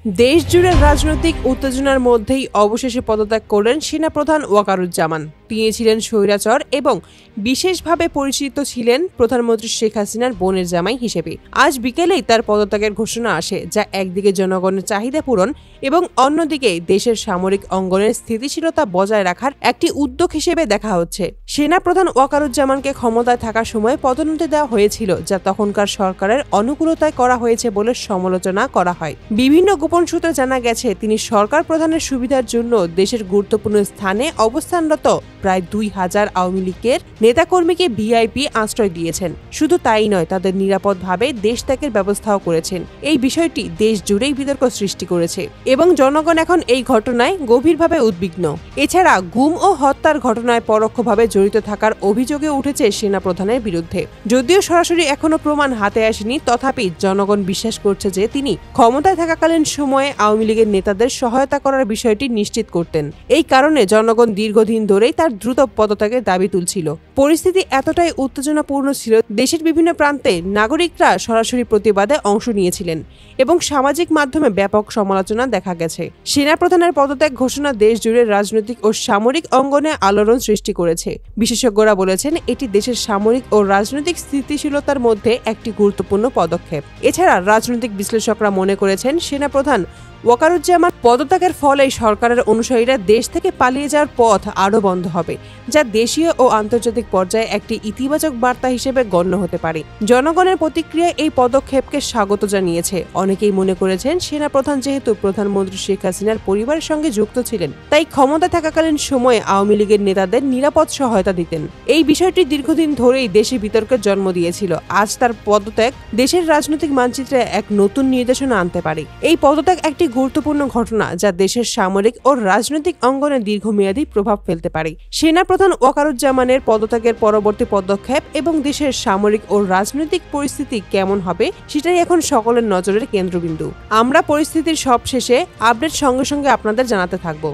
দেশ জুড়ে রাজনৈতিক উত্তেজনার মধ্যেই অবশেষে পদত্যাগ করলেন সেনাপ্রধান ওয়াকারুজ্জামান। তিনি ছিলেন স্বৈরাচার এবং বিশেষভাবে পরিচিত ছিলেন প্রধানমন্ত্রী শেখ হাসিনার বোনের জামাই হিসেবে। আজ বিকেলেই তার পদত্যাগের ঘোষণা আসে, যা একদিকে জনগণের চাহিদা পূরণ এবং অন্যদিকে দেশের সামরিক অঙ্গনের স্থিতিশীলতা বজায় রাখার একটি উদ্যোগ হিসেবে দেখা হচ্ছে। সেনাপ্রধান ওয়াকারুজ্জামানকে ক্ষমতায় থাকার সময় পদোন্নতি দেওয়া হয়েছিল, যা তখনকার সরকারের অনুকূলতায় করা হয়েছে বলে সমালোচনা করা হয়। বিভিন্ন গোপন সূত্রে জানা গেছে, তিনি সরকার প্রধানের সুবিধার জন্য দেশের গুরুত্বপূর্ণ স্থানে অবস্থানরত প্রায় 2000 আওয়ামী লীগের নেতাকর্মীকে ভিআইপি আশ্রয় দিয়েছেন। শুধু তাই নয়, তাদের নিরাপদভাবে দেশ ত্যাগের ব্যবস্থাও করেছেন। এই বিষয়টি দেশ জুড়েই বিতর্ক সৃষ্টি করেছে এবং জনগণ এখন এই ঘটনায় গভীরভাবে উদ্বিগ্ন। এছাড়া গুম ও হত্যার ঘটনায় পরোক্ষভাবে জড়িত থাকার অভিযোগে উঠেছে সেনাপ্রধানের বিরুদ্ধে। যদিও সরাসরি এখনো প্রমাণ হাতে আসেনি, তথাপি জনগণ বিশ্বাস করছে যে তিনি ক্ষমতায় থাকাকালীন সময়ে আওয়ামী লীগের নেতাদের সহায়তা করার বিষয়টি নিশ্চিত করতেন। এই কারণে জনগণ দীর্ঘদিন ধরেই তার দ্রুত পদত্যাগের দাবি তুলছিল। পরিস্থিতি এতটাই উত্তেজনাপূর্ণ ছিল, দেশের বিভিন্ন প্রান্তে নাগরিকরা সরাসরি প্রতিবাদে অংশ নিয়েছিলেন এবং সামাজিক মাধ্যমে ব্যাপক সমালোচনা দেখা গেছে। সেনাপ্রধানের পদত্যাগ ঘোষণা দেশ জুড়ে রাজনৈতিক ও সামরিক অঙ্গনে আলোড়ন সৃষ্টি করেছে। বিশেষজ্ঞরা বলেছেন, এটি দেশের সামরিক ও রাজনৈতিক স্থিতিশীলতার মধ্যে একটি গুরুত্বপূর্ণ পদক্ষেপ। এছাড়া রাজনৈতিক বিশ্লেষকরা মনে করেছেন, সেনাপ্রধান ওয়াকারুজ্জামান পদত্যাগের ফলে সরকারের অনুসারীরা দেশ থেকে পালিয়ে যাওয়ার পথ আরও বন্ধ হবে, যা দেশীয় ও আন্তর্জাতিক পর্যায়ে একটি ইতিবাচক বার্তা হিসেবে গণ্য হতে পারে। জনগণের প্রতিক্রিয়া এই পদক্ষেপকে স্বাগত জানিয়েছে। অনেকেই মনে করেছেন, সেনাপ্রধান যেহেতু প্রধানমন্ত্রী শেখ হাসিনার পরিবারের সঙ্গে যুক্ত ছিলেন, তাই ক্ষমতা থাকাকালীন সময়ে আওয়ামী লীগের নেতাদের নিরাপদ সহায়তা দিতেন। এই বিষয়টি দীর্ঘদিন ধরেই দেশে বিতর্কের জন্ম দিয়েছিল। আজ তার পদত্যাগ দেশের রাজনৈতিক মানচিত্রে এক নতুন নির্দেশনা আনতে পারে। এই পদত্যাগ একটি গুরুত্বপূর্ণ ঘটনা, যা দেশের সামরিক ও রাজনৈতিক অঙ্গনে দীর্ঘমেয়াদী প্রভাব ফেলতে পারে। সেনাপ্রধান ওয়াকারুজ্জামানের পদত্যাগের পরবর্তী পদক্ষেপ এবং দেশের সামরিক ও রাজনৈতিক পরিস্থিতি কেমন হবে, সেটাই এখন সকলের নজরের কেন্দ্রবিন্দু। আমরা পরিস্থিতির সব শেষে আপডেট সঙ্গে সঙ্গে আপনাদের জানাতে থাকব।